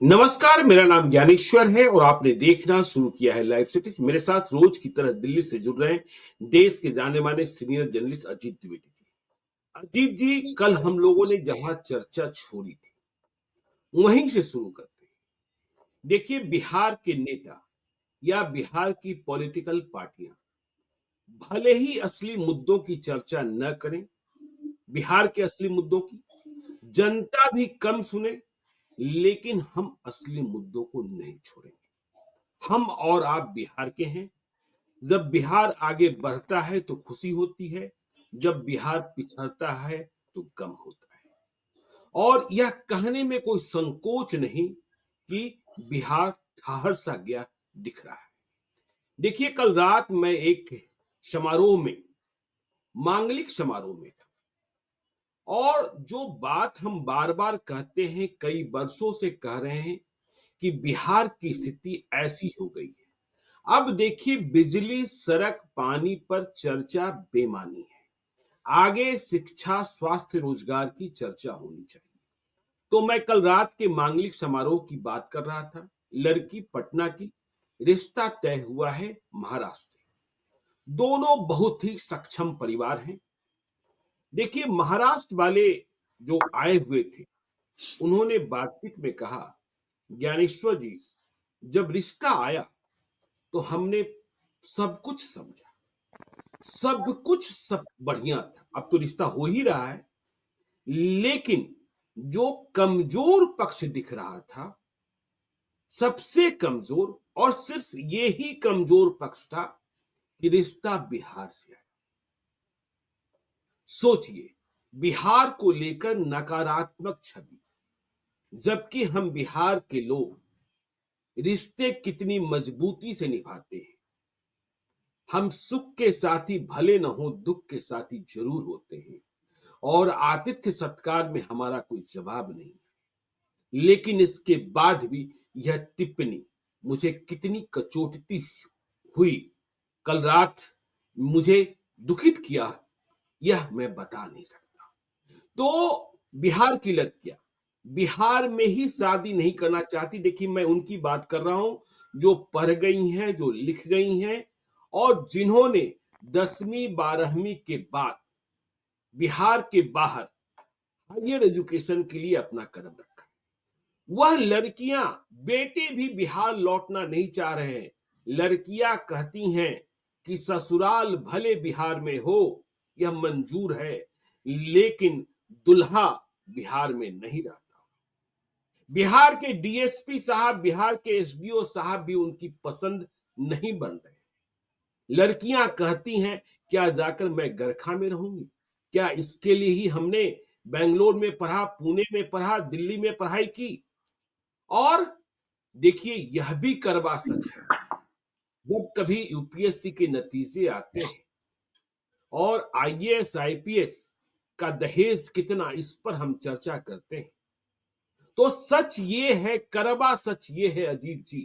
नमस्कार, मेरा नाम ज्ञानेश्वर है और आपने देखना शुरू किया है लाइव सिटी। मेरे साथ रोज की तरह दिल्ली से जुड़ रहे हैं देश के जाने माने सीनियर जर्नलिस्ट अजीत द्विवेदी जी। अजीत जी, कल हम लोगों ने जहां चर्चा छोड़ी थी वहीं से शुरू करते हैं। देखिए, बिहार के नेता या बिहार की पॉलिटिकल पार्टियां भले ही असली मुद्दों की चर्चा न करें, बिहार के असली मुद्दों की जनता भी कम सुने, लेकिन हम असली मुद्दों को नहीं छोड़ेंगे। हम और आप बिहार के हैं। जब बिहार आगे बढ़ता है तो खुशी होती है, जब बिहार पिछड़ता है तो गम होता है। और यह कहने में कोई संकोच नहीं कि बिहार ठहर सा गया दिख रहा है। देखिए, कल रात मैं एक समारोह में, मांगलिक समारोह में था, और जो बात हम बार बार कहते हैं, कई वर्षों से कह रहे हैं कि बिहार की स्थिति ऐसी हो गई है। अब देखिए, बिजली, सड़क, पानी पर चर्चा बेमानी है। आगे शिक्षा, स्वास्थ्य, रोजगार की चर्चा होनी चाहिए। तो मैं कल रात के मांगलिक समारोह की बात कर रहा था। लड़की पटना की, रिश्ता तय हुआ है महाराष्ट्र से। दोनों बहुत ही सक्षम परिवार हैं। देखिए, महाराष्ट्र वाले जो आए हुए थे, उन्होंने बातचीत में कहा, ज्ञानेश्वर जी, जब रिश्ता आया तो हमने सब कुछ समझा, सब कुछ सब बढ़िया था। अब तो रिश्ता हो ही रहा है, लेकिन जो कमजोर पक्ष दिख रहा था, सबसे कमजोर, और सिर्फ ये ही कमजोर पक्ष था कि रिश्ता बिहार से आया। सोचिए, बिहार को लेकर नकारात्मक छवि, जबकि हम बिहार के लोग रिश्ते कितनी मजबूती से निभाते हैं। हम सुख के साथी भले न हो, दुख के साथी जरूर होते हैं, और आतिथ्य सत्कार में हमारा कोई जवाब नहीं। लेकिन इसके बाद भी यह टिप्पणी मुझे कितनी कचोटती हुई कल रात, मुझे दुखित किया, यह मैं बता नहीं सकता। तो बिहार की लड़कियां बिहार में ही शादी नहीं करना चाहती। देखिए, मैं उनकी बात कर रहा हूं जो पढ़ गई हैं, जो लिख गई हैं, और जिन्होंने 10वीं 12वीं के बाद बिहार के बाहर हायर एजुकेशन के लिए अपना कदम रखा। वह लड़कियां, बेटे भी बिहार लौटना नहीं चाह रहे हैं। लड़कियां कहती हैं कि ससुराल भले बिहार में हो, यह मंजूर है, लेकिन दुल्हा बिहार में नहीं रहता। बिहार के डीएसपी साहब, बिहार के एसडीओ साहब भी उनकी पसंद नहीं बन रहे। लड़कियां कहती हैं, क्या जाकर मैं गरखा में रहूंगी? क्या इसके लिए ही हमने बेंगलोर में पढ़ा, पुणे में पढ़ा, दिल्ली में पढ़ाई की? और देखिए, यह भी कड़वा सच है, जब कभी यूपीएससी के नतीजे आते हैं और आईएएस आईपीएस का दहेज कितना, इस पर हम चर्चा करते हैं, तो सच ये है, कड़वा सच ये है अजीत जी,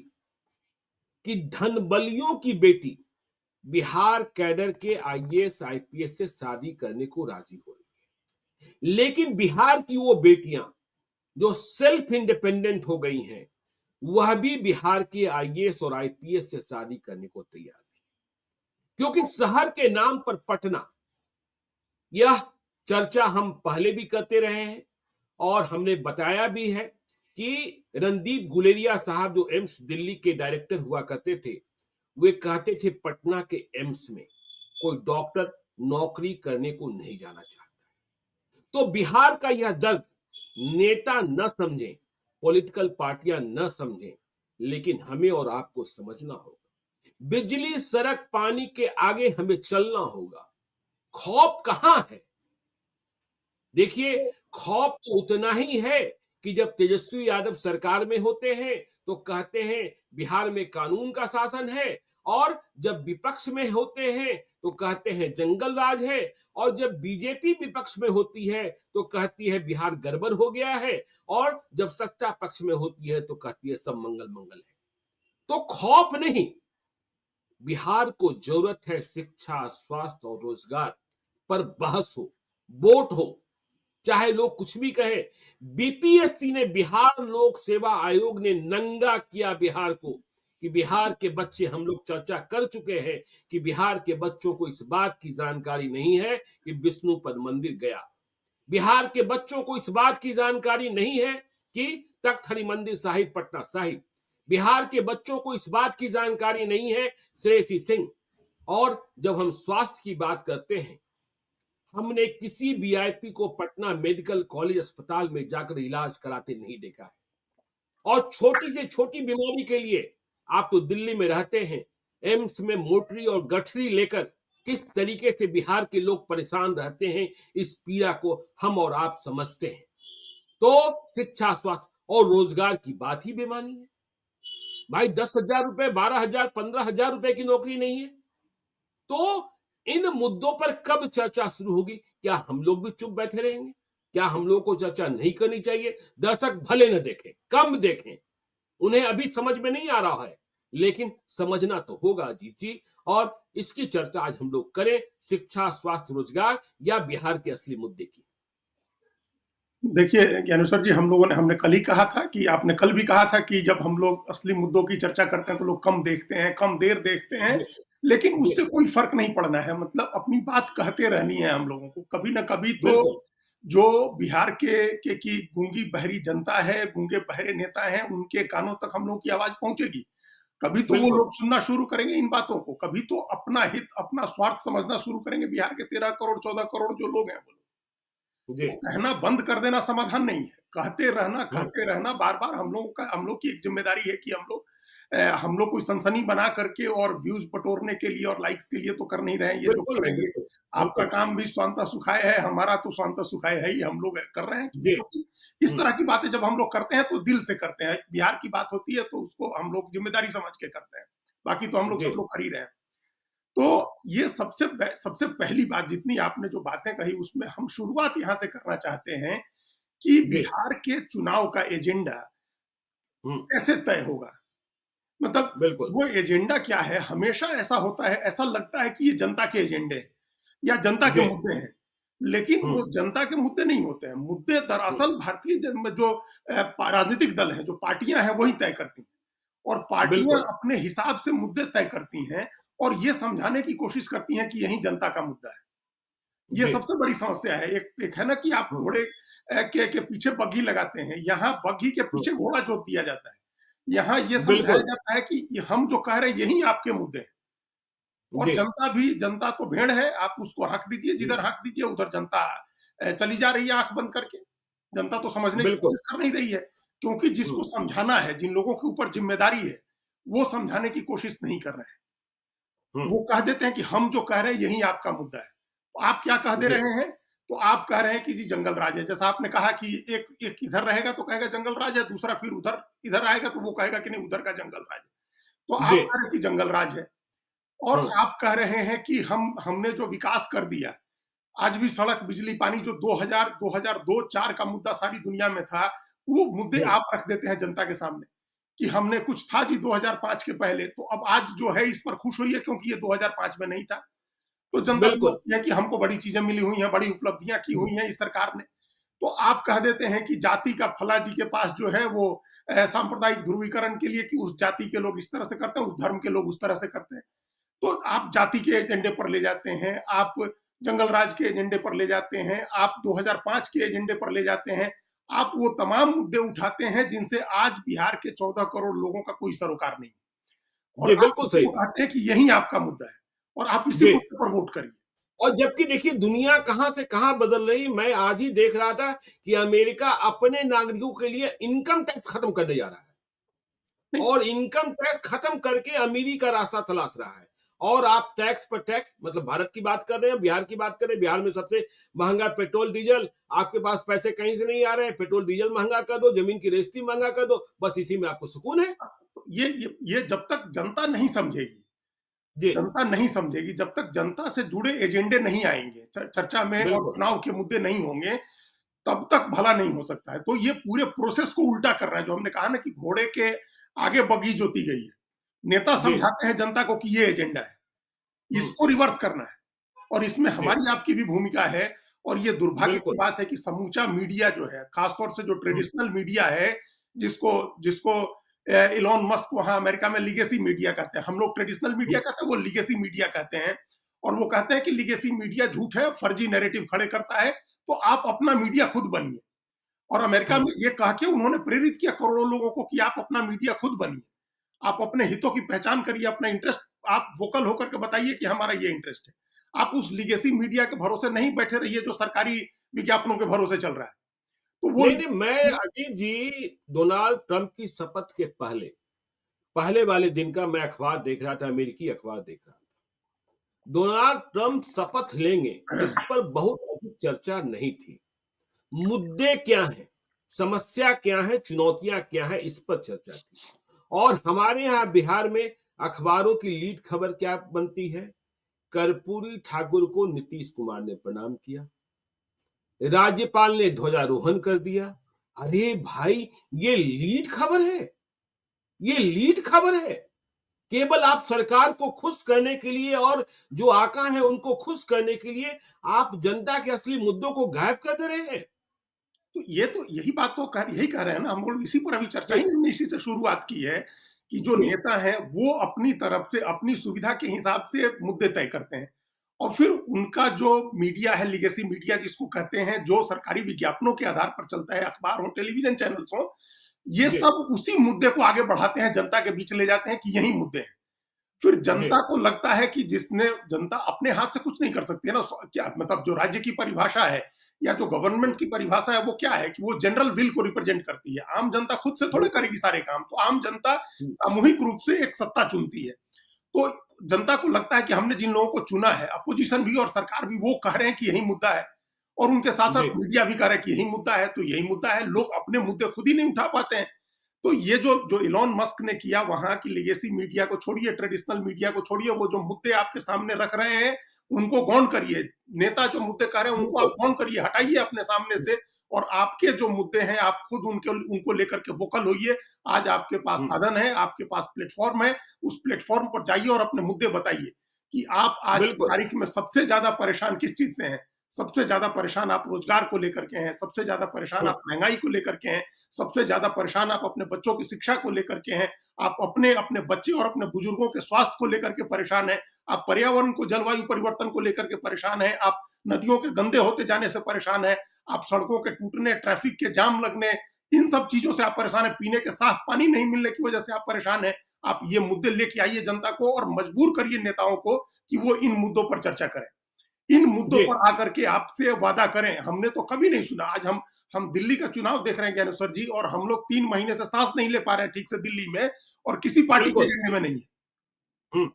कि धनबलियों की बेटी बिहार कैडर के आईएएस आईपीएस से शादी करने को राजी हो रही है। लेकिन बिहार की वो बेटियां जो सेल्फ इंडिपेंडेंट हो गई हैं, वह भी बिहार के आईएएस और आईपीएस से शादी करने को तैयार नहीं। क्योंकि शहर के नाम पर पटना, यह चर्चा हम पहले भी करते रहे हैं, और हमने बताया भी है कि रणदीप गुलेरिया साहब, जो एम्स दिल्ली के डायरेक्टर हुआ करते थे, वे कहते थे पटना के एम्स में कोई डॉक्टर नौकरी करने को नहीं जाना चाहता। तो बिहार का यह दर्द नेता न समझें, पॉलिटिकल पार्टियां न समझें, लेकिन हमें और आपको समझना होगा। बिजली, सड़क, पानी के आगे हमें चलना होगा। खौफ कहां है? देखिए, खौफ तो उतना ही है कि जब तेजस्वी यादव सरकार में होते हैं तो कहते हैं बिहार में कानून का शासन है, और जब विपक्ष में होते हैं तो कहते हैं जंगल राज है, और जब बीजेपी विपक्ष में होती है तो कहती है बिहार गड़बड़ हो गया है, और जब सत्ता पक्ष में होती है तो कहती है सब मंगल मंगल है। तो खौफ नहीं, बिहार को जरूरत है शिक्षा, स्वास्थ्य और रोजगार पर बहस हो, वोट हो, चाहे लोग कुछ भी कहें, बीपीएससी ने, बिहार लोक सेवा आयोग ने नंगा किया बिहार को, कि बिहार के बच्चे, हम लोग चर्चा कर चुके हैं कि बिहार के बच्चों को इस बात की जानकारी नहीं है कि विष्णुपद मंदिर गया। बिहार के बच्चों को इस बात की जानकारी नहीं है कि तख्त हरिमंदिर साहिब पटना साहिब। बिहार के बच्चों को इस बात की जानकारी नहीं है श्रेयसी सिंह। और जब हम स्वास्थ्य की बात करते हैं, हमने किसी वीआईपी को पटना मेडिकल कॉलेज अस्पताल में जाकर इलाज कराते नहीं देखा है। और छोटी से छोटी बीमारी के लिए, आप तो दिल्ली में रहते हैं, एम्स में मोटरी और गठरी लेकर किस तरीके से बिहार के लोग परेशान रहते हैं, इस पीड़ा को हम और आप समझते हैं। तो शिक्षा, स्वास्थ्य और रोजगार की बात ही बेमानी है। भाई 10,000 रुपए, 12,000, 15,000 रुपए की नौकरी नहीं है। तो इन मुद्दों पर कब चर्चा शुरू होगी? क्या हम लोग भी चुप बैठे रहेंगे? क्या हम लोगों को चर्चा नहीं करनी चाहिए? दर्शक भले न देखें, कम देखें, उन्हें अभी समझ में नहीं आ रहा है, लेकिन समझना तो होगा अजीत जी। और इसकी चर्चा आज हम लोग करें, शिक्षा, स्वास्थ्य, रोजगार या बिहार के असली मुद्दे की। देखिए ज्ञानेश्वर जी, हमने कल ही कहा था कि आपने कल भी कहा था कि जब हम लोग असली मुद्दों की चर्चा करते हैं तो लोग कम देखते हैं, कम देर देखते हैं, जी, लेकिन जी, उससे कोई फर्क नहीं पड़ना है। मतलब अपनी बात कहते रहनी है हम लोगों को। कभी ना कभी तो बिल्कुल, जो बिहार के की गूंगी बहरी जनता है, गूंगे बहरे नेता हैं, उनके कानों तक हम लोग की आवाज पहुंचेगी। कभी तो वो बिल्कुल, लोग सुनना शुरू करेंगे इन बातों को, कभी तो अपना हित, अपना स्वार्थ समझना शुरू करेंगे। बिहार के 13 करोड़ 14 करोड़ जो लोग हैं, जी, वो कहना बंद कर देना समाधान नहीं है। हाँ, कहते रहना बार-बार। हम लोग की एक ज़िम्मेदारी है कि हम लोग कोई सनसनी बना करके और व्यूज़ बटोरने के लिए और लाइक्स के लिए तो कर नहीं रहे हैं। ये जो बिल्कुल कर रहे नहीं, हैं, ये बिल्कुल, आपका बिल्कुल, काम भी स्वांतः सुखाय है, हमारा तो स्वांतः सुखाय है ही। हम लोग कर रहे हैं जी, क्योंकि इस तरह की बातें जब हम लोग करते हैं तो दिल से करते हैं। बिहार की बात होती है तो उसको हम लोग ज़िम्मेदारी समझ के करते हैं। बाकी तो हम लोग जी, सब लोग कर ही रहे हैं। तो ये सबसे पहली बात, जितनी आपने जो बातें कही उसमें हम शुरुआत यहाँ से करना चाहते हैं कि जी, बिहार के चुनाव का एजेंडा हुँ, कैसे तय होगा। मतलब बिल्कुल, वो एजेंडा क्या है? हमेशा ऐसा होता है, ऐसा लगता है कि ये जनता के एजेंडे हैं या जनता के जी, मुद्दे हैं, लेकिन हुँ, वो जनता के मुद्दे नहीं होते हैं। मुद्दे हुँ, दरअसल भारतीय जन जो राजनीतिक दल हैं, जो पार्टियां हैं, वही तय करती हैं। और पार्टियां बिल्कुल, अपने हिसाब से मुद्दे तय करती हैं और ये समझाने की कोशिश करती हैं कि यही जनता का मुद्दा है। ये जी, सबसे बड़ी समस्या है। एक है ना कि आप हुँ, घोड़े के पीछे बग्घी लगाते हैं, यहाँ बग्घी के हुँ, पीछे घोड़ा जोत दिया जाता है। यहाँ ये समझाया बिल्कुल, जाता है कि ये हम जो कह रहे हैं यही आपके मुद्दे हैं। और जी, जनता तो भेड़ है, आप उसको हाँक दीजिए, जी, जिधर हाँक दीजिए उधर जनता चली जा रही है आँख बंद करके। जनता तो समझने की बिल्कुल, कोशिश कर नहीं रही है, क्योंकि हुँ, जिसको समझाना है, जिन लोगों के ऊपर ज़िम्मेदारी है, वो समझाने की कोशिश नहीं कर रहे हैं। हुँ, वो कह देते हैं कि हम जो कह रहे हैं यही आपका मुद्दा है। तो आप क्या कह दे जी, रहे हैं? तो आप कह रहे हैं कि जी जंगल राज है। जैसा आपने कहा कि एक एक इधर रहेगा तो कहेगा जंगल राज है, दूसरा फिर उधर इधर आएगा तो वो कहेगा कि नहीं उधर का जंगल राज है। तो आप जी, कह रहे हैं कि जंगल राज है और हुँ, आप कह रहे हैं कि हमने जो विकास कर दिया, आज भी सड़क, बिजली, पानी जो 2002-4 का मुद्दा सारी दुनिया में था, वो मुद्दे जी, आप रख देते हैं जनता के सामने कि हमने कुछ था जी 2005 के पहले, तो अब आज जो है इस पर खुश होइए क्योंकि ये 2005 में नहीं था। तो जनता बिल्कुल, समझती है कि हमको बड़ी चीजें मिली हुई हैं, बड़ी उपलब्धियां की हुँ, हुई हैं इस सरकार ने। तो आप कह देते हैं कि जाति का फला जी के पास जो है वो सांप्रदायिक ध्रुवीकरण के लिए कि उस जाति के लोग इस तरह से करते हैं, उस धर्म के लोग उस तरह से करते हैं। तो आप जाति के एजेंडे पर ले जाते हैं, आप जंगल राज के एजेंडे पर ले जाते हैं, आप 2005 के एजेंडे पर ले जाते हैं। आप वो तमाम मुद्दे उठाते हैं जिनसे आज बिहार के 14 करोड़ लोगों का कोई सरोकार नहीं। और जी, आप बिल्कुल उसी सही को बात। कहते हैं कि यही आपका मुद्दा है और आप इसी जी, मुद्दे पर वोट करिए। और जबकि देखिए दुनिया कहाँ से कहाँ बदल रही। मैं आज ही देख रहा था कि अमेरिका अपने नागरिकों के लिए इनकम टैक्स खत्म करने जा रहा है। नहीं, और इनकम टैक्स खत्म करके अमीरी का रास्ता तलाश रहा है। और आप टैक्स पर टैक्स, मतलब भारत की बात कर रहे हैं, बिहार की बात करें, बिहार में सबसे महंगा पेट्रोल डीजल, आपके पास पैसे कहीं से नहीं आ रहे हैं, पेट्रोल डीजल महंगा कर दो, जमीन की रजिस्ट्री महंगा कर दो, बस इसी में आपको सुकून है। ये जब तक जनता नहीं समझेगी, जी, जब तक जनता से जुड़े एजेंडे नहीं आएंगे चर्चा में और बिल्कुल, चुनाव के मुद्दे नहीं होंगे, तब तक भला नहीं हो सकता है। तो ये पूरे प्रोसेस को उल्टा कर रहा है। जो हमने कहा ना कि घोड़े के आगे बग्घी जोती गई है। नेता जी, समझाते हैं जनता को कि ये एजेंडा है, हम्म, इसको रिवर्स करना है और इसमें जी, हमारी आपकी भी भूमिका है। और ये दुर्भाग्य की बिल्कुल। बात है कि समूचा मीडिया जो है, खासतौर से जो हुँ, ट्रेडिशनल मीडिया है, जिसको जिसको इलॉन मस्क वहाँ अमेरिका में लीगेसी मीडिया कहते हैं। हम लोग ट्रेडिशनल मीडिया हुँ, कहते हैं, वो लीगेसी मीडिया कहते हैं। और वो कहते हैं कि लीगेसी मीडिया झूठ है, फर्जी नैरेटिव खड़े करता है, तो आप अपना मीडिया खुद बनिए। और अमेरिका हुँ। में ये कह के उन्होंने प्रेरित किया करोड़ों लोगों को कि आप अपना मीडिया खुद बनिए। आप अपने हितों की पहचान करिए, अपना इंटरेस्ट आप वोकल होकर के बताइए कि हमारा ये इंटरेस्ट है। आप उस लीगेसी मीडिया के भरोसे नहीं बैठे रहिए जो सरकारी विज्ञापनों के भरोसे चल रहा है। तो वो नहीं, नहीं, मैं अजीत जी डोनाल्ड ट्रंप की शपथ के पहले, पहले वाले दिन का मैं अखबार देख रहा था, अमेरिकी अखबार देख रहा था। डोनाल्ड ट्रंप शपथ लेंगे, इस पर बहुत अधिक चर्चा नहीं थी। मुद्दे क्या हैं, समस्या क्या है, चुनौतियाँ क्या हैं, इस पर चर्चा थी। और हमारे यहाँ बिहार में अखबारों की लीड खबर क्या बनती है? कर्पूरी ठाकुर को नीतीश कुमार ने प्रणाम किया। राज्यपाल ने ध्वजारोहण कर दिया। अरे भाई, ये लीड खबर है, ये लीड खबर है। केवल आप सरकार को खुश करने के लिए और जो आका हैं उनको खुश करने के लिए आप जनता के असली मुद्दों को गायब कर दे रहे हैं। तो यही बात तो यही कह रहे हैं ना हम लोग, इसी पर अभी चर्चा ही जी, हमने इसी से शुरुआत की है कि जो जी, नेता है वो अपनी तरफ से अपनी सुविधा के हिसाब से मुद्दे तय करते हैं और फिर उनका जो मीडिया है, लीगेसी मीडिया जिसको कहते हैं, जो सरकारी विज्ञापनों के आधार पर चलता है, अखबार हो, टेलीविजन चैनल्स हो, ये जी, सब उसी मुद्दे को आगे बढ़ाते हैं, जनता के बीच ले जाते हैं कि यही मुद्दे हैं। फिर जी, जनता को लगता है कि जिसने जनता अपने हाथ से कुछ नहीं कर सकती है ना, क्या मतलब जो राज्य की परिभाषा है या जो गवर्नमेंट हुँ, की परिभाषा है वो क्या है कि वो जनरल विल को रिप्रेजेंट करती है। आम जनता खुद से थोड़े बिल्कुल। करेगी सारे काम, तो आम जनता हुँ, सामूहिक रूप से एक सत्ता चुनती है। तो जनता को लगता है कि हमने जिन लोगों को चुना है, अपोजिशन भी और सरकार भी वो कह रहे हैं कि यही मुद्दा है और उनके साथ जी, साथ मीडिया भी कह रहा है कि यही मुद्दा है, तो यही मुद्दा है। लोग अपने मुद्दे खुद ही नहीं उठा पाते हैं। तो ये जो जो इलॉन मस्क ने किया, वहां की लेगेसी मीडिया को छोड़िए, ट्रेडिशनल मीडिया को छोड़िए, वो जो मुद्दे आपके सामने रख रहे हैं उनको गौण करिए। नेता जो मुद्दे कह रहे हैं उनको आप बिल्कुल। गौण करिए, हटाइए अपने सामने हुँ, से और आपके जो मुद्दे हैं आप खुद उनके उनको लेकर के वोकल होइए। आज आपके पास हुँ, साधन है, आपके पास प्लेटफॉर्म है, उस प्लेटफॉर्म पर जाइए और अपने मुद्दे बताइए कि आप आज की बिल्कुल। तारीख में सबसे ज्यादा परेशान किस चीज से हैं। सबसे ज्यादा परेशान आप रोजगार को लेकर के हैं, सबसे ज्यादा परेशान हुँ, आप महंगाई को लेकर के हैं, सबसे ज्यादा परेशान आप अपने बच्चों की शिक्षा को लेकर के हैं, आप अपने अपने बच्चे और अपने बुजुर्गों के स्वास्थ्य को लेकर के परेशान हैं, आप पर्यावरण को, जलवायु परिवर्तन को लेकर के परेशान हैं, आप नदियों के गंदे होते जाने से परेशान हैं, आप सड़कों के टूटने, ट्रैफिक के जाम लगने, इन सब चीजों से आप परेशान हैं, पीने के साफ पानी नहीं मिलने की वजह से आप परेशान हैं। आप ये मुद्दे लेके आइए जनता को और मजबूर करिए नेताओं को कि वो इन मुद्दों पर चर्चा करें। इन मुद्दों जी, पर आकर के आपसे वादा करें। हमने तो कभी नहीं सुना। आज हम दिल्ली का चुनाव देख रहे हैं ज्ञानेश्वर जी, और हम लोग 3 महीने से सांस नहीं ले पा रहे हैं ठीक से दिल्ली में, और किसी पार्टी के बिल्कुल। एजेंडे में नहीं है। हुँ।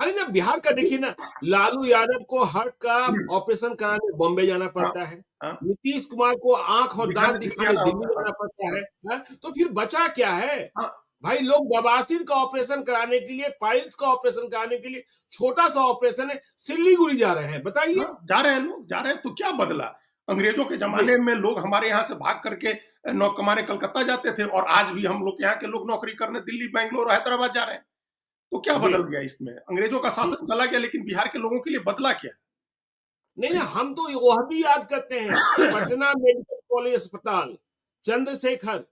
अरे ना बिहार का किसी देखिए ना, लालू यादव को हार्ट का हुँ, ऑपरेशन कराने बॉम्बे जाना हाँ, पड़ता है। हाँ, नीतीश कुमार को आँख और दाँत दिल्ली दिखाने आना दिल्ली होता है। जाना पड़ता है। हैं? तो फिर बचा क्या है? हाँ, भाई लोग बवासीर का ऑपरेशन कराने के लिए, पाइल्स का ऑपरेशन कराने के लिए छोटा-सा ऑपरेशन है, सिल्लीगुड़ी जा रहे हैं, बताइए? हाँ, जा रहे हैं लोग, जा रहे हैं, तो क्या बदला? अंग्रेजों के जी, ज़माने में लोग हमारे यहाँ से भाग करके नौ कमाने कलकत्ता जाते थे, और आज भी हम लोग यहाँ के लोग नौकरी करने दिल्ली, बैंगलोर, हैदराबाद जा रहे हैं। तो क्या जी। बदल गया इसमें? अंग्रेजों का हुँ। शासन चला गया, लेकिन बिहार के लोगों के लिए बदला क्या? नहीं, नहीं, हम तो वह भी याद करते हैं, पटना मेडिकल कॉलेज अस्पताल, चंद्रशेखर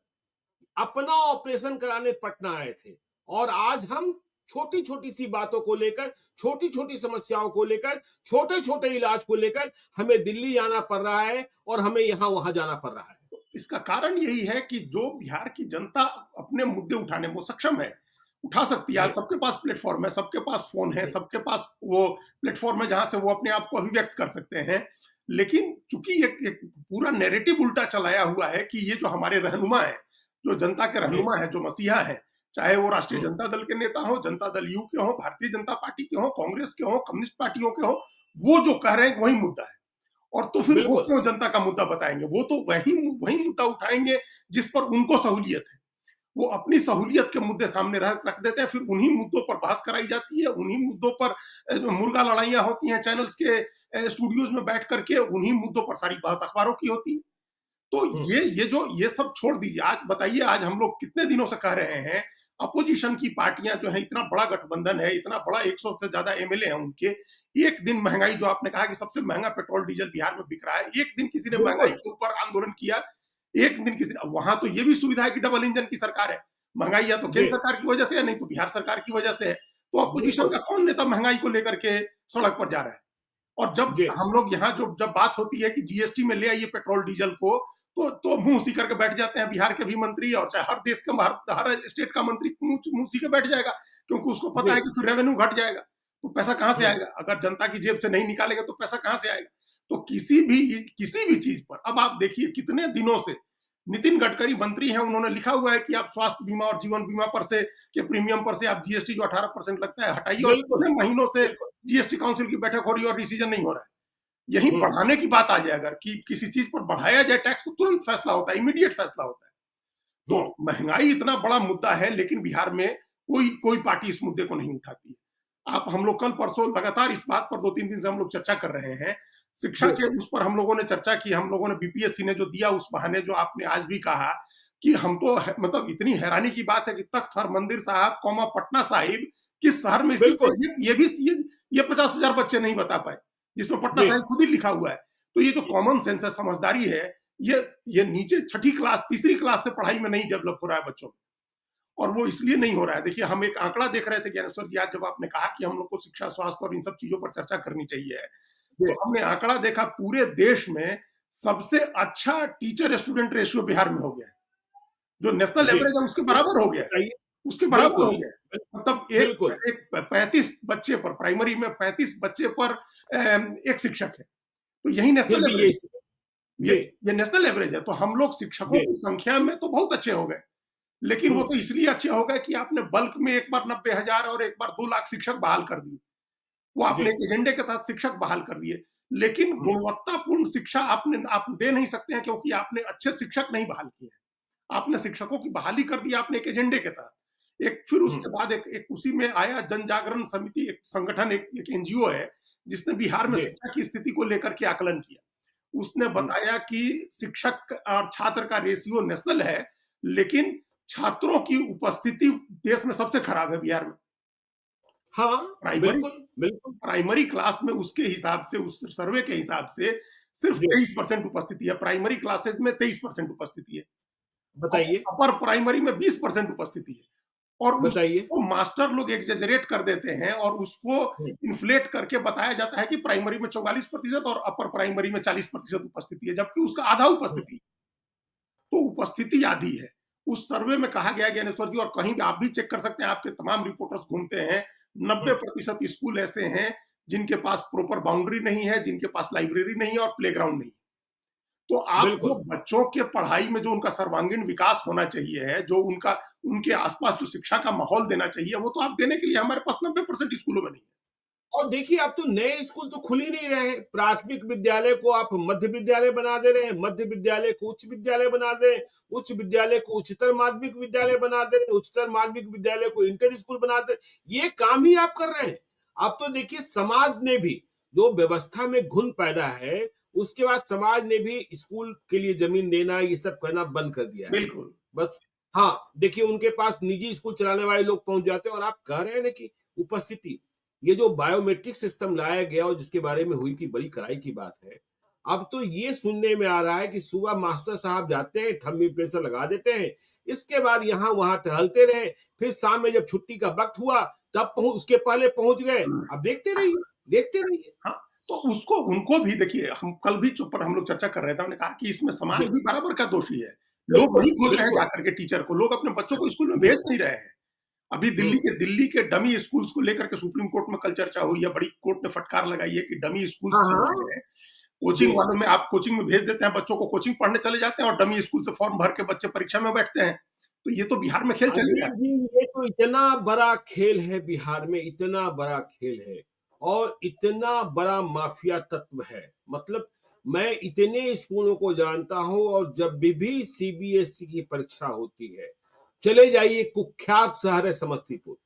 अपना ऑपरेशन कराने पटना आए थे और आज हम छोटी-छोटी सी बातों को लेकर, छोटी-छोटी समस्याओं को लेकर, छोटे-छोटे इलाज को लेकर हमें दिल्ली जाना पड़ रहा है और हमें यहाँ-वहाँ जाना पड़ रहा है। इसका कारण यही है कि जो बिहार की जनता अपने मुद्दे उठाने में सक्षम है, उठा सकती है। आज जी, सबके पास प्लेटफ़ॉर्म है, सबके पास फ़ोन है, जी, सबके पास वो प्लेटफ़ॉर्म है जहाँ से वो अपने आप को अभिव्यक्त कर सकते हैं। लेकिन चूँकि एक एक पूरा नैरेटिव उल्टा चलाया हुआ है कि ये जो हमारे रहनुमा हैं, जो जनता के जी, रहनुमा हैं, जो मसीहा हैं, चाहे वो राष्ट्रीय हुँ, जनता दल के नेता हों, जनता दल यू के हों, भारतीय जनता पार्टी के हों, कांग्रेस के हों, कम्युनिस्ट पार्टियों के हों, वो जो कह रहे हैं वही मुद्दा है। और तो फिर वो बिल्कुल, क्यों जनता का मुद्दा बताएँगे? वो तो वही वही मुद्दा उठाएँगे जिस पर उनको सहूलियत है। वो अपनी सहूलियत के मुद्दे सामने रख रख देते हैं, फिर उन्हीं मुद्दों पर बहस कराई जाती है, उन्हीं मुद्दों पर मुर्गा लड़ाइयाँ होती हैं चैनल्स के स्टूडियोज़ में बैठ कर के, उन्हीं मुद्दों पर सारी बहस अखबारों की होती है। तो हुँ, ये सब छोड़ दीजिए। आज बताइए, आज हम लोग कितने दिनों से कह रहे हैं, अपोजिशन की पार्टियां जो है, इतना बड़ा गठबंधन है, इतना बड़ा 100 से ज्यादा एमएलए हैं उनके, एक दिन महंगाई, जो आपने कहा कि सबसे महंगा पेट्रोल डीजल बिहार में बिक रहा है, एक दिन किसी ने महंगाई बिल्कुल। के ऊपर आंदोलन किया, एक दिन किसी ने, वहां तो ये भी सुविधा है कि डबल इंजन की सरकार है, महंगाई या तो जी, केंद्र सरकार की वजह से है, नहीं तो बिहार सरकार की वजह से है। तो अपोजिशन बिल्कुल। का कौन नेता महंगाई को लेकर के सड़क पर जा रहा है? और जब जी, हम लोग यहाँ जो जब बात होती है कि जीएसटी में ले आइए पेट्रोल डीजल को, तो मुंह सी करके बैठ जाते हैं बिहार के भी मंत्री, और चाहे हर देश का हर स्टेट का मंत्री मुंह सी के बैठ जाएगा, क्योंकि उसको पता जी। है कि फिर रेवेन्यू घट जाएगा, तो पैसा कहां से हुँ, आएगा? अगर जनता की जेब से नहीं निकालेगा तो पैसा कहां से आएगा? तो किसी भी चीज पर अब आप देखिए, कितने दिनों से नितिन गडकरी मंत्री हैं, उन्होंने लिखा हुआ है कि आप स्वास्थ्य बीमा और जीवन बीमा पर से के प्रीमियम पर से आप जीएसटी जो 18% लगता है हटाइए, और बिल्कुल, कितने महीनों से बिल्कुल। जीएसटी काउंसिल की बैठक हो रही है और डिसीजन नहीं हो रहा है। यही हुँ, बढ़ाने की बात आ जाए, अगर कि किसी चीज पर बढ़ाया जाए टैक्स, तो तुरंत फैसला होता है, इमीडिएट फैसला होता है। हुँ। तो महंगाई इतना बड़ा मुद्दा है, लेकिन बिहार में कोई कोई पार्टी इस मुद्दे को नहीं उठाती है। आप हम लोग कल परसों लगातार इस बात पर 2-3 दिन से हम लोग चर्चा कर रहे हैं। शिक्षा जी, के उस पर हम लोगों ने चर्चा की, हम लोगों ने बीपीएससी ने जो दिया उस बहाने, जो आपने आज भी कहा कि हम तो मतलब इतनी हैरानी की बात है कि तख्त हरमंदिर साहब कौमा पटना साहिब किस शहर में स्थित है, बिल्कुल। ये भी ये 50,000 बच्चे नहीं बता पाए, जिसमें पटना जी, साहिब खुद ही लिखा हुआ है। तो ये जो जी, कॉमन सेंस है, समझदारी है, ये नीचे छठी क्लास, तीसरी क्लास से पढ़ाई में नहीं डेवलप हो रहा है बच्चों में। और वो इसलिए नहीं हो रहा है, देखिए हम एक आंकड़ा देख रहे थे ज्ञानेश्वर जी, आज जब आपने कहा कि हम लोग को शिक्षा, स्वास्थ्य और इन सब चीजों पर चर्चा करनी चाहिए, जी। तो हमने आंकड़ा देखा, पूरे देश में सबसे अच्छा टीचर स्टूडेंट रेशियो बिहार में हो गया है, जो नेशनल जी, एवरेज है उसके बिल्कुल, बराबर हो गया है, बताइए। उसके बराबर बिल्कुल, हो गया है। बिल मतलब बिल्कुल। एक एक 35 बच्चे पर, प्राइमरी में 35 बच्चे पर एक शिक्षक है, तो यही फिर नेशनल भी ये एवरेज, ये जी, ये नेशनल एवरेज है। तो हम लोग शिक्षकों जी, की संख्या में तो बहुत अच्छे हो गए, लेकिन वो हुँ, तो इसलिए अच्छे हो गए कि आपने बल्क में एक बार 90,000 और एक बार 2 लाख शिक्षक बहाल कर दिए। वो जी, आपने एक एजेंडे के तहत शिक्षक बहाल कर दिए। लेकिन हुँ, गुणवत्तापूर्ण शिक्षा आप दे नहीं सकते हैं, क्योंकि आपने अच्छे शिक्षक नहीं बहाल किए हैं। आपने शिक्षकों की बहाली कर दी, आपने एक एजेंडे के तहत। एक फिर हुँ, उसके बाद एक एक उसी में आया जन जागरण समिति, एक संगठन, एक एनजीओ है, जिसने बिहार में जी, शिक्षा की स्थिति को लेकर के आकलन किया। उसने हुँ। बताया कि शिक्षक और छात्र का रेशियो नेशनल है, लेकिन छात्रों की उपस्थिति देश में सबसे खराब है बिहार में। हाँ, प्राइमरी बिल्कुल, बिल्कुल। प्राइमरी क्लास में उसके हिसाब से, उस सर्वे के हिसाब से सिर्फ जी, 23% उपस्थिति है, प्राइमरी क्लासेज में 23% उपस्थिति है, बताइए, अपर प्राइमरी में 20% उपस्थिति है, और बताइए। उसको मास्टर लोग एग्जेजरेट कर देते हैं, और उसको हुँ, इन्फ्लेट करके बताया जाता है कि प्राइमरी में 44% और अपर प्राइमरी में 40% उपस्थिति है, जबकि उसका आधा हुँ, उपस्थिति, तो उपस्थिति आधी है। उस सर्वे में कहा गया है ज्ञानेश्वर जी, और कहीं भी आप भी चेक कर सकते हैं, आपके तमाम रिपोर्टर्स घूमते हैं, हुँ, 90% स्कूल ऐसे हैं जिनके पास प्रॉपर बाउंड्री नहीं है, जिनके पास लाइब्रेरी नहीं है और प्लेग्राउंड नहीं है। तो आप जो बिल्कुल। बच्चों के पढ़ाई में जो उनका सर्वांगीण विकास होना चाहिए है, जो उनके आसपास जो शिक्षा का माहौल देना चाहिए, वो तो आप देने के लिए हमारे पास 90% स्कूलों में नहीं है। और देखिए अब तो नए स्कूल तो खुल ही नहीं रहे हैं। प्राथमिक विद्यालय को आप मध्य विद्यालय बना दे रहे हैं, मध्य विद्यालय को उच्च विद्यालय बना दे रहे हैं, उच्च विद्यालय को उच्चतर माध्यमिक विद्यालय बना दे रहे हैं, उच्चतर माध्यमिक विद्यालय को इंटर स्कूल बना दे रहे हैं। ये काम ही आप कर रहे हैं। अब तो देखिए समाज ने भी जो व्यवस्था में घुन पैदा है, उसके बाद समाज ने भी स्कूल के लिए ज़मीन देना, ये सब करना बंद कर दिया है। बिल्कुल। बस हाँ, देखिए उनके पास निजी स्कूल चलाने वाले लोग पहुँच जाते हैं और आप कह रहे हैं ना कि उपस्थिति, ये जो बायोमेट्रिक सिस्टम लाया गया और जिसके बारे में हुई कि बड़ी कड़ाई की बात है। अब तो ये सुनने में आ रहा है कि सुबह मास्टर साहब जाते हैं, थंब इम्प्रेशन लगा देते हैं, इसके बाद यहाँ-वहाँ टहलते रहे, फिर शाम में जब छुट्टी का वक़्त हुआ, तब उसके पहले पहुँच गए। अब देखते रहिए। हाँ, तो उसको उनको भी देखिए, हम कल भी चुप पर हम लोग चर्चा कर रहे थे, हमने कहा कि इसमें समाज जी, भी बराबर का दोषी है। लोग बिल्कुल, नहीं खोज रहे हैं बिल्कुल। जाकर के टीचर को, लोग अपने बच्चों को स्कूल में जी, भेज नहीं रहे हैं। अभी हुँ, दिल्ली के डमी स्कूल्स को लेकर के सुप्रीम कोर्ट में कल चर्चा हुई है, बड़ी कोर्ट ने फटकार लगाई है कि डमी स्कूल्स हाँ, चल हाँ। रहे हैं। जी। कोचिंग वालों में, आप कोचिंग में भेज देते हैं बच्चों को, कोचिंग पढ़ने चले जाते हैं और डमी स्कूल से फॉर्म भर के बच्चे परीक्षा में बैठते हैं। तो ये तो बिहार में खेल अरे चलेगा। जी, ये तो इतना बड़ा खेल है बिहार में, इतना बड़ा खेल है और इतना बड़ा माफिया तत्व है। मतलब मैं इतने स्कूलों को जानता हूँ और जब भी सीबीएसई की परीक्षा होती है, चले जाइए कुख्यात शहर है समस्तीपुर,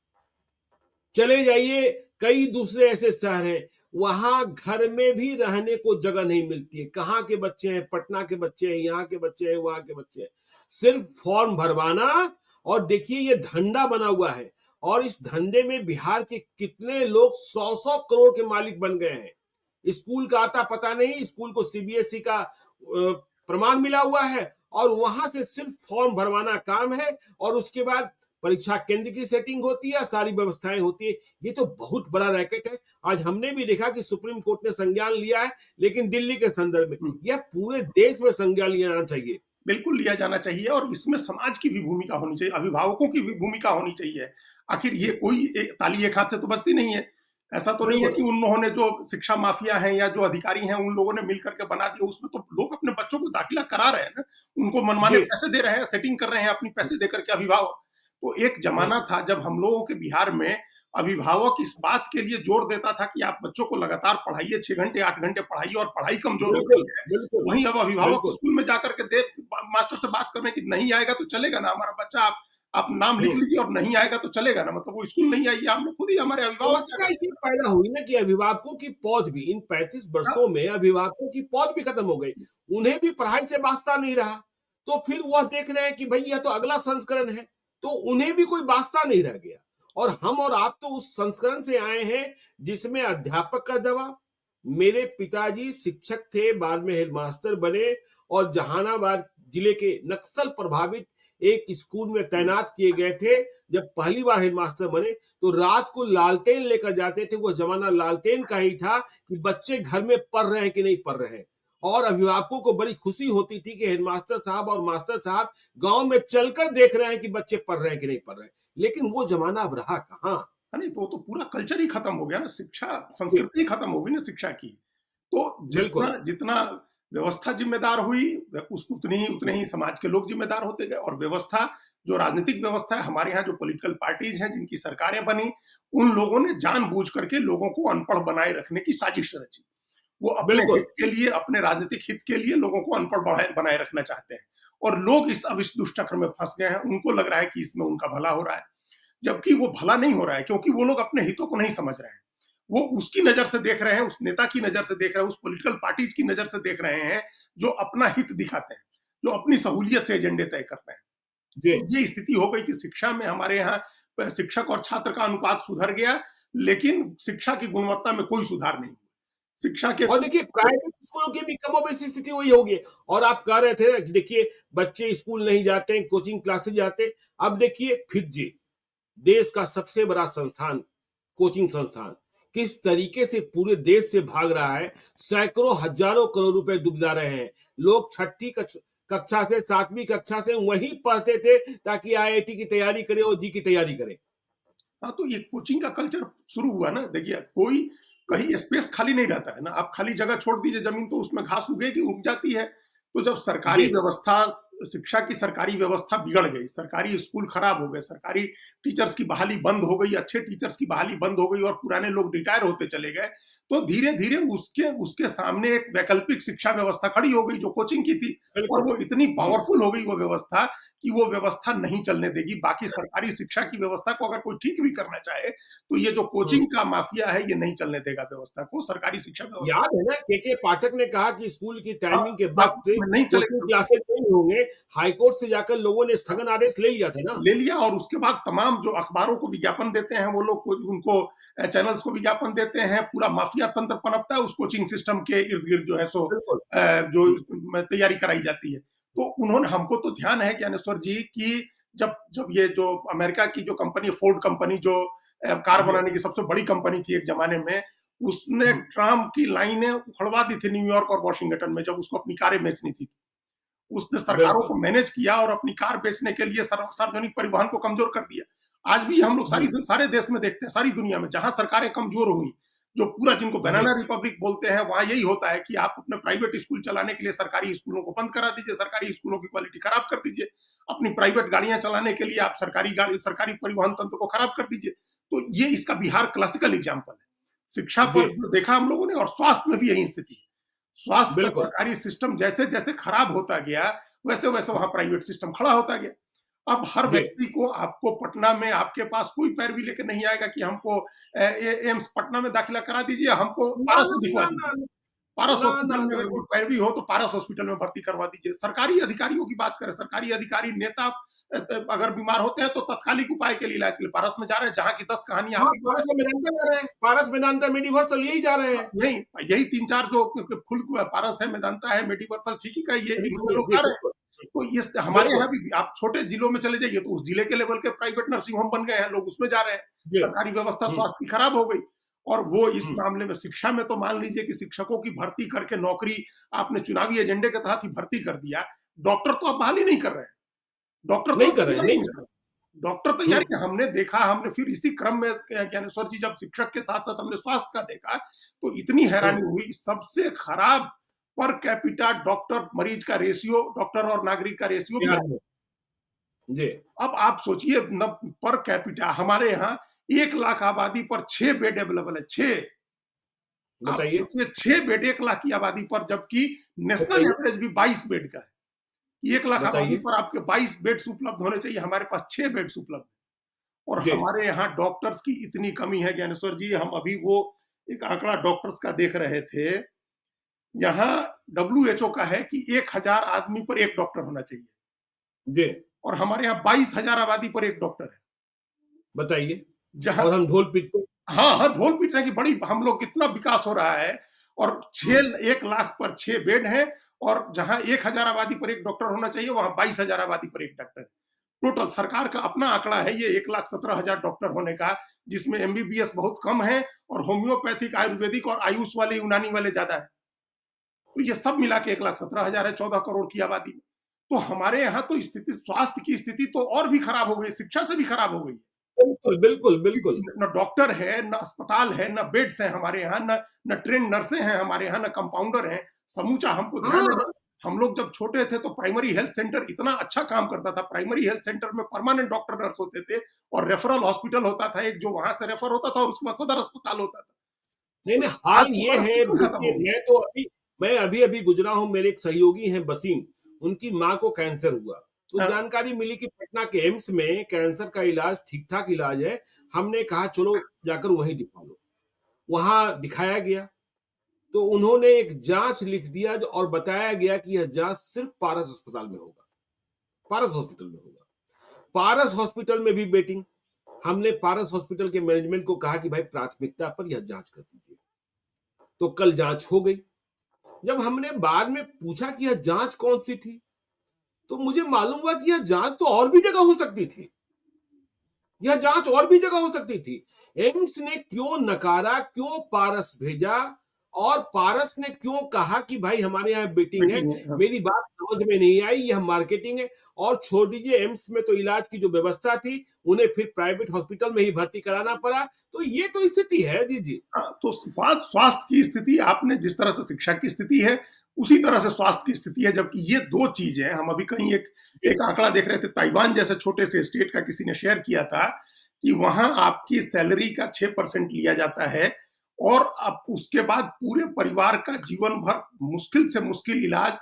चले जाइए कई दूसरे ऐसे शहर हैं, वहाँ घर में भी रहने को जगह नहीं मिलती है। कहाँ के बच्चे हैं, पटना के बच्चे हैं, यहाँ के बच्चे हैं, वहाँ के बच्चे हैं। सिर्फ फॉर्म भरवाना और देखिए ये धंधा बना हुआ है और इस धंधे में बिहार के कितने लोग 100-100 करोड़ के मालिक बन गए हैं। स्कूल का आता पता नहीं, स्कूल को सीबीएसई का प्रमाण मिला हुआ है और वहां से सिर्फ फॉर्म भरवाना काम है और उसके बाद परीक्षा केंद्र की सेटिंग होती है, सारी व्यवस्थाएं होती है। ये तो बहुत बड़ा रैकेट है। आज हमने भी देखा कि सुप्रीम कोर्ट ने संज्ञान लिया है, लेकिन दिल्ली के संदर्भ में यह पूरे देश में संज्ञान लिया जाना चाहिए। बिल्कुल लिया जाना चाहिए और इसमें समाज की भी भूमिका होनी चाहिए, अभिभावकों की भी भूमिका होनी चाहिए। आखिर ये कोई ताली एक हाथ से तो बजती नहीं है। ऐसा तो नहीं है कि उन लोगों ने जो शिक्षा माफिया हैं या जो अधिकारी हैं उन लोगों ने मिल करके बना दिया, उसमें तो लोग अपने बच्चों को दाखिला करा रहे हैं ना, उनको मनमाने पैसे दे रहे हैं, सेटिंग कर रहे हैं अपनी पैसे दे करके अभिभावक। तो एक जमाना था जब हम लोगों के बिहार में अभिभावक इस बात के लिए जोर देता था कि आप बच्चों को लगातार पढ़ाइए, 6 घंटे 8 घंटे पढ़ाइए और पढ़ाई कमजोर हो रही है। वहीं अब अभिभावक स्कूल में जाकर के मास्टर से बात करने की नहीं आएगा तो चलेगा ना हमारा बच्चा, आप नाम लिख लीजिए और नहीं आएगा तो चलेगा ना, मतलब वो स्कूल नहीं आई, हम लोग खुद ही हमारे अभिभावक समस्या ये पैदा हुई ना कि अभिभावकों की पौध भी इन 35 वर्षों में अभिभावकों की पौध भी खत्म हो गई। उन्हें भी पढ़ाई से वास्ता नहीं रहा। तो फिर वह देख रहे हैं कि भाई यह तो अगला संस्करण है, तो उन्हें भी कोई वास्ता नहीं रह गया। और हम और आप तो उस संस्करण से आए हैं जिसमें अध्यापक का दबाव। मेरे पिताजी शिक्षक थे, बाद में हेडमास्टर बने और जहानाबाद जिले के नक्सल प्रभावित एक स्कूल में तैनात किए गए थे। जब पहली बार हेडमास्टर बने तो रात को लालटेन लेकर जाते थे। वो जमाना लालटेन का ही था कि बच्चे घर में पढ़ रहे हैं कि नहीं पढ़ रहे हैं। और अभिभावकों को बड़ी खुशी होती थी कि हेडमास्टर साहब और मास्टर साहब गांव में चलकर देख रहे हैं कि बच्चे पढ़ रहे हैं कि नहीं पढ़ रहे हैं। लेकिन वो जमाना अब रहा कहां। नहीं तो पूरा कल्चर ही खत्म हो गया ना, शिक्षा संस्कृति खत्म हो गई ना शिक्षा की। तो जितना जितना व्यवस्था जिम्मेदार हुई उतने ही समाज के लोग जिम्मेदार होते गए। और व्यवस्था जो राजनीतिक व्यवस्था है हमारे यहाँ, जो पॉलिटिकल पार्टीज हैं जिनकी सरकारें बनी, उन लोगों ने जानबूझ करके लोगों को अनपढ़ बनाए रखने की साजिश रची। वो अपने हित के लिए, अपने राजनीतिक हित के लिए लोगों को अनपढ़ बनाए रखना चाहते हैं और लोग अब इस दुष्चक्र में फंस गए हैं। उनको लग रहा है कि इसमें उनका भला हो रहा है, जबकि वो भला नहीं हो रहा है, क्योंकि वो लोग अपने हितों को नहीं समझ रहे हैं। वो उसकी नजर से देख रहे हैं, उस नेता की नजर से देख रहे हैं, उस पॉलिटिकल पार्टीज की नजर से देख रहे हैं जो अपना हित दिखाते हैं, जो अपनी सहूलियत से एजेंडे तय करते हैं। तो ये स्थिति हो गई कि शिक्षा में हमारे यहाँ शिक्षक और छात्र का अनुपात सुधर गया, लेकिन शिक्षा की गुणवत्ता में कोई सुधार नहीं हुआ। शिक्षा के और देखिए प्राइवेट स्कूलों की भी कमोबेशी स्थिति वही होगी। और आप कह रहे थे कि देखिए बच्चे स्कूल नहीं जाते, कोचिंग क्लासेस जाते। अब देखिए फिटजी, देश का सबसे बड़ा संस्थान, कोचिंग संस्थान, किस तरीके से पूरे देश से भाग रहा है। सैकड़ों हजारों करोड़ रुपए डूब जा रहे हैं। लोग छठी कक्षा से 7वीं कक्षा से वहीं पढ़ते थे ताकि आईआईटी की तैयारी करे और जी की तैयारी करे। हाँ, तो ये कोचिंग का कल्चर शुरू हुआ ना। देखिए कोई कहीं स्पेस खाली नहीं रहता है ना, आप खाली जगह छोड़ दीजिए जमीन तो उसमें घास उगेगी, उग जाती है। तो जब सरकारी व्यवस्था, शिक्षा की सरकारी व्यवस्था बिगड़ गई, सरकारी स्कूल खराब हो गए, सरकारी टीचर्स की बहाली बंद हो गई, अच्छे टीचर्स की बहाली बंद हो गई और पुराने लोग रिटायर होते चले गए, तो धीरे धीरे उसके सामने एक वैकल्पिक शिक्षा व्यवस्था खड़ी हो गई जो कोचिंग की थी। और वो इतनी पावरफुल हो गई वो व्यवस्था कि वो व्यवस्था नहीं चलने देगी। बाकी सरकारी शिक्षा की व्यवस्था को अगर कोई ठीक भी करना चाहे तो ये जो कोचिंग का माफिया है ये नहीं चलने देगा व्यवस्था को, सरकारी शिक्षा व्यवस्था। याद है ना के पाठक ने कहा कि स्कूल की टाइमिंग के वक्त नहीं कोचिंग क्लासेस नहीं होंगे। हाईकोर्ट से जाकर लोगों ने स्थगन आदेश ले लिया था ना, ले लिया। और उसके बाद तमाम जो अखबारों को विज्ञापन देते हैं वो लोग उनको चैनल्स को विज्ञापन देते हैं, पूरा माफिया तंत्र पनपता है उस कोचिंग सिस्टम के इर्द गिर्द जो है सो जो तैयारी कराई जाती है। तो उन्होंने, हमको तो ध्यान है ज्ञानेश्वर जी की जब ये जो अमेरिका की जो कंपनी, फोर्ड कंपनी, जो कार बनाने की सबसे बड़ी कंपनी थी एक जमाने में, उसने ट्राम की लाइनें उखड़वा दी थी न्यूयॉर्क और वॉशिंगटन में जब उसको अपनी कारें बेचनी थी। उसने सरकारों को मैनेज किया और अपनी कार बेचने के लिए सार्वजनिक परिवहन को कमजोर कर दिया। आज भी हम लोग सारे देश में देखते हैं, सारी दुनिया में जहां सरकारें कमजोर हुई, जो पूरा जिनको बनाना रिपब्लिक बोलते हैं, वहां यही होता है कि आप अपने प्राइवेट स्कूल चलाने के लिए सरकारी स्कूलों को बंद करा दीजिए, सरकारी स्कूलों की क्वालिटी खराब कर दीजिए, अपनी प्राइवेट गाड़ियां चलाने के लिए आप सरकारी परिवहन तंत्र को खराब कर दीजिए। तो ये इसका बिहार क्लासिकल एग्जाम्पल है। शिक्षा पर देखा हम लोगों ने, और स्वास्थ्य में भी यही स्थिति है। स्वास्थ्य का सरकारी सिस्टम जैसे जैसे खराब होता गया वैसे वैसे वहां प्राइवेट सिस्टम खड़ा होता गया। अब हर व्यक्ति को, आपको पटना में आपके पास कोई पैरवी लेकर नहीं आएगा कि हमको एम्स पटना में दाखिला करा दीजिए, हमको पारस दिखवा दीजिए। पारस हॉस्पिटल में अगर कोई पैरवी हो तो पारस हॉस्पिटल में भर्ती करवा दीजिए। सरकारी अधिकारियों की बात करें, सरकारी अधिकारी नेता अगर बीमार होते हैं तो तात्कालिक उपाय के लिए इलाज के लिए पारस में जा रहे हैं, जहाँ की 10 कहानी हाँ, आपकी पारस में मेदांता जा रहे हैं, पारस मेदांता मेडिवर्सल यही जा रहे हैं। यही यही 3-4 जो खुल पारस है, मेदांता है, मेडिवर्सल ठीक ही का ये बिल्कुल, इनसे लोग जी, आ रहे हैं। बिल्कुल। तो ये हमारे बिल्कुल, यहाँ भी आप छोटे जिलों में चले जाइए तो उस जिले के लेवल के प्राइवेट नर्सिंग होम बन गए हैं, लोग उसमें जा रहे हैं। जी। सरकारी व्यवस्था हुँ, स्वास्थ्य की खराब हो गई और वो इस हुँ। मामले में शिक्षा में तो मान लीजिए कि शिक्षकों की भर्ती करके नौकरी आपने चुनावी एजेंडे के तहत ही भर्ती कर दिया। डॉक्टर तो आप बहाल ही नहीं कर रहे हैं। डॉक्टर तो नहीं आप कर रहे हैं, तैयार ही नहीं नहीं कर कर रहे रहे। डॉक्टर हैं। तैयारी हुँ, हमने देखा, हमने फिर इसी क्रम में ज्ञानेश्वर जी जब शिक्षक के साथ-साथ हमने स्वास्थ्य का देखा, तो इतनी हुँ। हैरानी हुई, सबसे खराब पर कैपिटा डॉक्टर मरीज का रेशियो, डॉक्टर और नागरिक का रेशियो बिहार बिहार में। में। जी, अब आप सोचिए न पर कैपिटा हमारे यहाँ 1 लाख आबादी पर 6 बेड अवेलेबल है, 6। आप बताइए, सोचिए 6 बेड 1 लाख की आबादी पर, जबकि नेशनल बताइए, एवरेज भी 22 बेड का है। 1 लाख आबादी बताइए। पर आपके 22 बेड्स उपलब्ध होने चाहिए, हमारे पास 6 बेड्स उपलब्ध हैं। और जी, हमारे यहाँ डॉक्टर्स की इतनी कमी है ज्ञानेश्वर जी, हम अभी वो एक आंकड़ा डॉक्टर्स का देख रहे थे। यहाँ डब्ल्यूएचओ का है कि 1000 आदमी पर 1 डॉक्टर होना चाहिए जी, और हमारे यहाँ 22,000 आबादी पर 1 डॉक्टर है। बताइए। जहाँ और हम ढोल पीटते हैं। हाँ, हाँ, ढोल पीटने की बड़ी हम लोग कितना विकास हो रहा है और हुँ, 1 लाख पर 6 बेड हैं और जहाँ 1000 आबादी पर 1 डॉक्टर होना चाहिए, वहाँ 22,000 आबादी पर 1 डॉक्टर है। टोटल सरकार का अपना आंकड़ा है ये 1,17,000 डॉक्टर होने का, जिसमें एमबीबीएस बहुत कम है और होम्योपैथिक, आयुर्वेदिक और आयुष वाले, यूनानी वाले ज़्यादा हैं। तो ये सब मिला के 1,17,000 है 14 करोड़ की आबादी में। तो हमारे यहाँ तो स्थिति स्वास्थ्य की स्थिति तो और भी खराब हो गई, शिक्षा से भी खराब हो गई। बिल्कुल, बिल्कुल, बिल्कुल। न डॉक्टर है, न अस्पताल है, न बेड्स हैं हमारे यहाँ, न ट्रेन्ड नर्सें हैं हमारे यहाँ, न कंपाउंडर हैं। समूचा हमको ध्यान है हाँ, हम लोग जब छोटे थे तो प्राइमरी हेल्थ सेंटर इतना अच्छा काम करता था। प्राइमरी हेल्थ सेंटर में परमानेंट डॉक्टर नर्स होते थे और रेफरल हॉस्पिटल होता था एक, जो वहाँ से रेफर होता था और उसके बाद सदर अस्पताल होता था। नहीं, तो नहीं, आज हाल वो ये सारा है सिस्टम खत्म देखिए हो गया। मैं अभी-अभी गुज़रा हूँ, मेरे एक सहयोगी हैं वसीम, उनकी माँ को कैंसर हुआ। तो हाँ, जानकारी मिली कि पटना के एम्स में कैंसर का इलाज ठीक-ठाक इलाज है। हमने कहा चलो जाकर वहीं दिखा लो। वहाँ दिखाया गया, तो उन्होंने एक जाँच लिख दिया जो और बताया गया कि यह जाँच सिर्फ़ पारस अस्पताल में होगा, पारस हॉस्पिटल में होगा। पारस हॉस्पिटल में भी वेटिंग। हमने पारस हॉस्पिटल के मैनेजमेंट को कहा कि भाई प्राथमिकता पर यह जाँच कर दीजिए। तो कल जाँच हो गई। जब हमने बाद में पूछा कि यह जाँच कौन-सी थी, तो मुझे मालूम हुआ कि यह जाँच तो और भी जगह हो सकती थी। यह जाँच और भी जगह हो सकती थी। एम्स ने क्यों नकारा, क्यों पारस भेजा और पारस ने क्यों कहा कि भाई हमारे यहाँ वेटिंग है, मीटिंग है, हाँ। मेरी बात समझ में नहीं आई, यह मार्केटिंग है। और छोड़ दीजिए एम्स में तो इलाज की जो व्यवस्था थी, उन्हें फिर प्राइवेट हॉस्पिटल में ही भर्ती कराना पड़ा। तो ये तो स्थिति है। जी, जी। हाँ, तो बात स्वास्थ्य की स्थिति आपने जिस तरह से शिक्षा की स्थिति है, उसी तरह से स्वास्थ्य की स्थिति है, जबकि ये 2 चीज़ें हैं। हम अभी कहीं एक जी, एक आंकड़ा देख रहे थे, ताइवान जैसे छोटे से स्टेट का किसी ने शेयर किया था कि वहाँ आपकी सैलरी का 6% लिया जाता है और अब उसके बाद पूरे परिवार का जीवन भर मुश्किल से मुश्किल इलाज,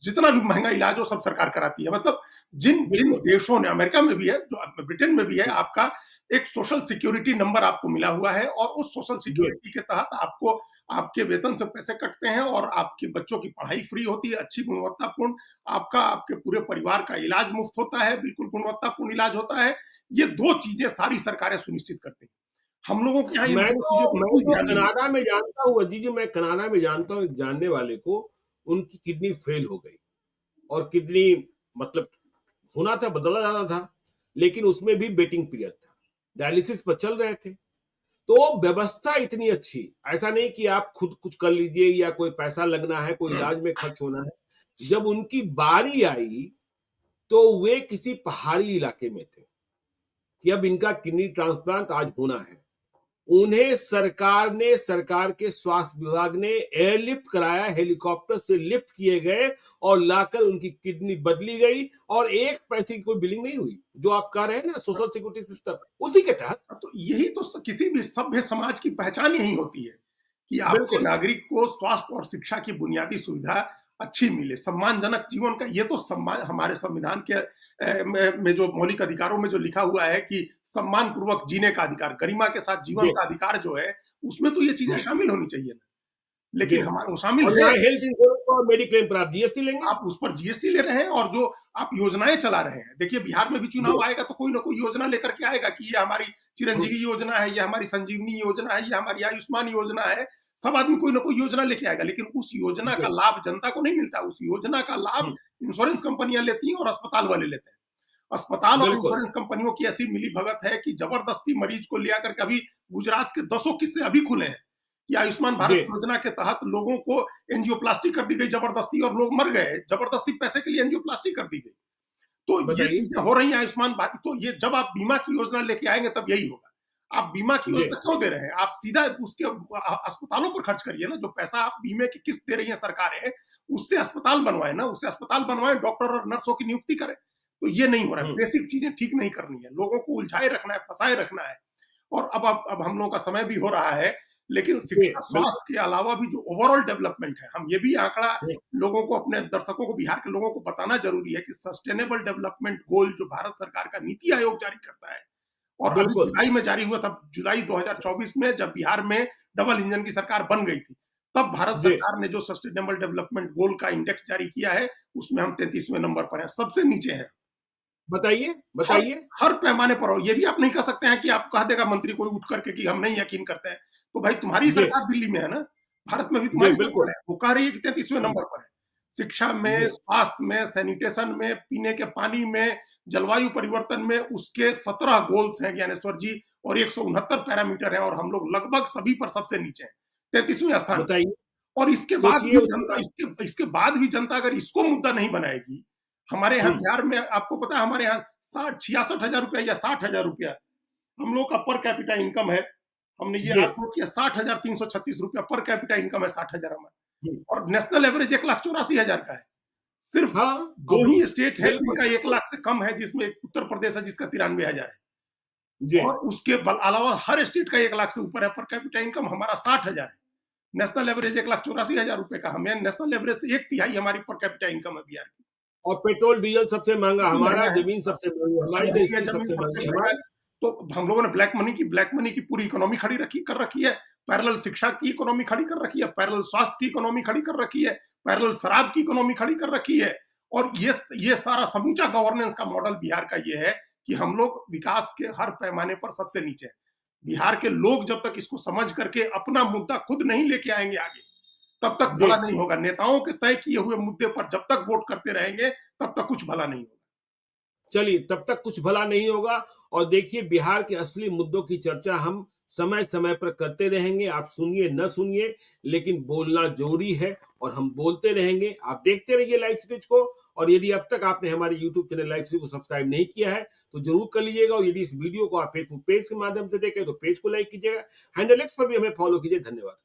जितना भी महँगा इलाज हो सब सरकार कराती है। मतलब जिन जिन बिल्कुल। देशों ने, अमेरिका में भी है, जो ब्रिटेन में भी है, हुँ, आपका एक सोशल सिक्योरिटी नंबर आपको मिला हुआ है और उस सोशल जी, सिक्योरिटी के तहत आपको आपके वेतन से पैसे कटते हैं और आपके बच्चों की पढ़ाई फ्री होती है, अच्छी गुणवत्तापूर्ण, आपका आपके पूरे परिवार का इलाज मुफ्त होता है, बिल्कुल गुणवत्तापूर्ण इलाज होता है। ये 2 चीज़ें सारी सरकारें सुनिश्चित करती हैं। हम लोगों के यहाँ इन 2 चीज़ों पर मैं कोई तो ध्यान नहीं कनाडा में जानता हूँ जी, जी, मैं कनाडा में जानता हूँ एक जानने वाले को, उनकी किडनी फेल हो गई और किडनी मतलब होना था, बदला जाना था, लेकिन उसमें भी वेटिंग पीरियड था। डायलिसिस पर चल रहे थे। तो व्यवस्था इतनी अच्छी, ऐसा नहीं कि आप खुद कुछ कर लीजिए या कोई पैसा लगना है, कोई है। इलाज में खर्च होना है। जब उनकी बारी आई, तो वे किसी पहाड़ी इलाके में थे कि अब इनका किडनी ट्रांसप्लांट आज होना है। उन्हें सरकार के स्वास्थ्य विभाग ने एयरलिफ्ट कराया, हेलीकॉप्टर से लिफ्ट किए गए और लाकर उनकी किडनी बदली गई और 1 पैसे की कोई बिलिंग नहीं हुई। जो आप कह रहे हैं ना सोशल सिक्योरिटी सिस्टम, उसी के तहत। तो यही तो किसी भी सभ्य समाज की पहचान यही होती है कि आपके बिल्कुल, नागरिक को स्वास्थ्य और शिक्षा की बुनियादी सुविधा अच्छी मिले, सम्मानजनक जीवन का ये तो सम्मान हमारे संविधान के में जो मौलिक अधिकारों में जो लिखा हुआ है कि सम्मान पूर्वक जीने का अधिकार, गरिमा के साथ जीवन जी। का अधिकार जो है, उसमें तो ये चीजें हुँ। शामिल होनी चाहिए ना। लेकिन जी। हमारा वो शामिल और है। यहाँ हेल्थ इंश्योरेंस और मेडिक्लेम पर आप जीएसटी लेंगे? आप उस पर जीएसटी ले रहे हैं और जो आप योजनाएं चला रहे हैं, देखिए बिहार में भी जी। चुनाव आएगा तो कोई ना कोई योजना लेकर के आएगा कि ये हमारी हुँ, चिरंजीवी योजना है, ये हमारी संजीवनी योजना है, ये हमारी आयुष्मान योजना है। सब आदमी कोई ना कोई योजना लेके आएगा, लेकिन उस योजना का जी। लाभ जनता को नहीं मिलता। उस योजना का लाभ हुँ, इंश्योरेंस कंपनियां लेती हैं और अस्पताल वाले लेते हैं। अस्पताल और बिल्कुल। इंश्योरेंस कंपनियों की ऐसी मिलीभगत है कि जबरदस्ती मरीज को ले आकर के अभी गुजरात के दसों किस्से अभी खुले हैं कि आयुष्मान भारत जी, योजना के तहत लोगों को एंजियोप्लास्टी कर दी गई जबरदस्ती और लोग मर गए। जबरदस्ती पैसे के लिए एंजियोप्लास्टी कर दी गई। तो ये बताइए? चीजें हो रही हैं आयुष्मान भारत। तो ये जब आप बीमा की योजना लेके आएंगे तब यही होगा। आप बीमा की जी, योजना क्यों दे रहे हैं? आप सीधा उसके अस्पतालों पर खर्च करिए ना। जो पैसा आप बीमे की किस्त दे रही है सरकारें, उससे अस्पताल बनवाए ना। उससे अस्पताल बनवाए, डॉक्टर और नर्सों की नियुक्ति करें। तो ये नहीं हो रहा है। हुँ, बेसिक चीजें ठीक नहीं करनी है, लोगों को उलझाए रखना है, फंसाए रखना है। और अब हम लोगों का समय भी हो रहा है, लेकिन जी, शिक्षा बिल्कुल। स्वास्थ्य के अलावा भी जो ओवरऑल डेवलपमेंट है, हम ये भी आंकड़ा हुँ, लोगों को, अपने दर्शकों को, बिहार के लोगों को बताना जरूरी है कि सस्टेनेबल डेवलपमेंट गोल जो भारत सरकार का नीति आयोग जारी करता है, और अभी बिल्कुल। जुलाई में जारी हुआ था, जुलाई 2024 में, जब बिहार में डबल इंजन की सरकार बन गई थी, तब भारत जी, सरकार ने जो सस्टेनेबल डेवलपमेंट गोल का इंडेक्स जारी किया है, उसमें हम 33वें नंबर पर हैं, सबसे नीचे हैं। बताइए, हर बताइए? हर पैमाने पर हो। ये भी आप नहीं कह सकते हैं कि आप कह देगा मंत्री कोई उठ करके कि हम नहीं यकीन करते हैं। तो भाई तुम्हारी जी, सरकार दिल्ली में है ना, भारत में भी जी, तुम्हारी सरकार बिल्कुल। है। वो कह रही है कि 33वें हुँ, नंबर पर है। शिक्षा में, जी, स्वास्थ्य में, सैनिटेशन में, पीने के पानी में, जलवायु परिवर्तन में उसके 17 गोल्स हैं ज्ञानेश्वर जी, और 169 पैरामीटर हैं, और हम लोग लगभग सभी पर सबसे नीचे हैं, 33वें स्थान पे। बताइए? और इसके बाद सोचिए भी उसके जनता, बाद इसके इसके बाद भी जनता अगर इसको मुद्दा नहीं बनाएगी, हमारे यहाँ हुँ, बिहार में आपको पता है, हमारे यहाँ 66,000 रुपया या 60,000 रुपया हम लोग का पर कैपिटा इनकम है। हमने ये जी, आंकड़ों किया, 60,336 रुपया पर कैपिटा इनकम है, 60,000 हमारा। हुँ, और नेशनल एवरेज 1,84,000 का है। सिर्फ हाँ, दो अब ही स्टेट है बिल्कुल, जिनका 1 बिल्कुल। लाख से कम है, जिसमें एक उत्तर प्रदेश है जिसका 93,000 है। जी, और उसके अलावा हर स्टेट का 1 लाख से ऊपर है पर कैपिटा इनकम, हमारा 60,000 है। नेशनल एवरेज 1,84,000 रुपए का, हमें नेशनल एवरेज से एक तिहाई हमारी पर कैपिटा इनकम है बिहार की। और पेट्रोल, डीज़ल सबसे महँगा सबसे हमारा, महँगा है, ज़मीन सबसे महँगी सबसे हमारी, तो महँगी है इसकी ज़मीन, सबसे सबसे महँगी महँगा है। हमारी। तो हम लोगों ने ब्लैक मनी की पूरी इकोनॉमी खड़ी रखी कर रखी है, पैरेलल शिक्षा की इकोनॉमी खड़ी कर रखी है, पैरेलल स्वास्थ्य की इकोनॉमी खड़ी कर रखी है, पैरेलल शराब की इकोनॉमी खड़ी कर रखी है। और ये सारा समूचा गवर्नेंस का मॉडल बिहार का ये है कि हम लोग विकास के हर पैमाने पर सबसे नीचे हैं। बिहार के लोग जब तक इसको समझ करके अपना मुद्दा खुद नहीं लेके आएंगे आगे, तब तक जी। भला नहीं होगा। नेताओं के तय किए हुए मुद्दे पर जब तक वोट करते रहेंगे, तब तक कुछ भला नहीं होगा। चलिए, तब तक कुछ भला नहीं होगा और देखिए बिहार के असली मुद्दों की चर्चा हम समय-समय पर करते रहेंगे। आप सुनिए, न सुनिए, लेकिन बोलना ज़रूरी है और हम बोलते रहेंगे। आप देखते रहिए लाइव सीरीज़ को और यदि अब तक आपने हमारे यूट्यूब चैनल लाइव सीरीज़ को सब्सक्राइब नहीं किया है, तो ज़रूर कर लीजिएगा और यदि इस वीडियो को आप फेसबुक पेज के माध्यम से देखें, तो पेज को लाइक कीजिएगा। हैंडल एक्स पर भी हमें फॉलो कीजिए। धन्यवाद।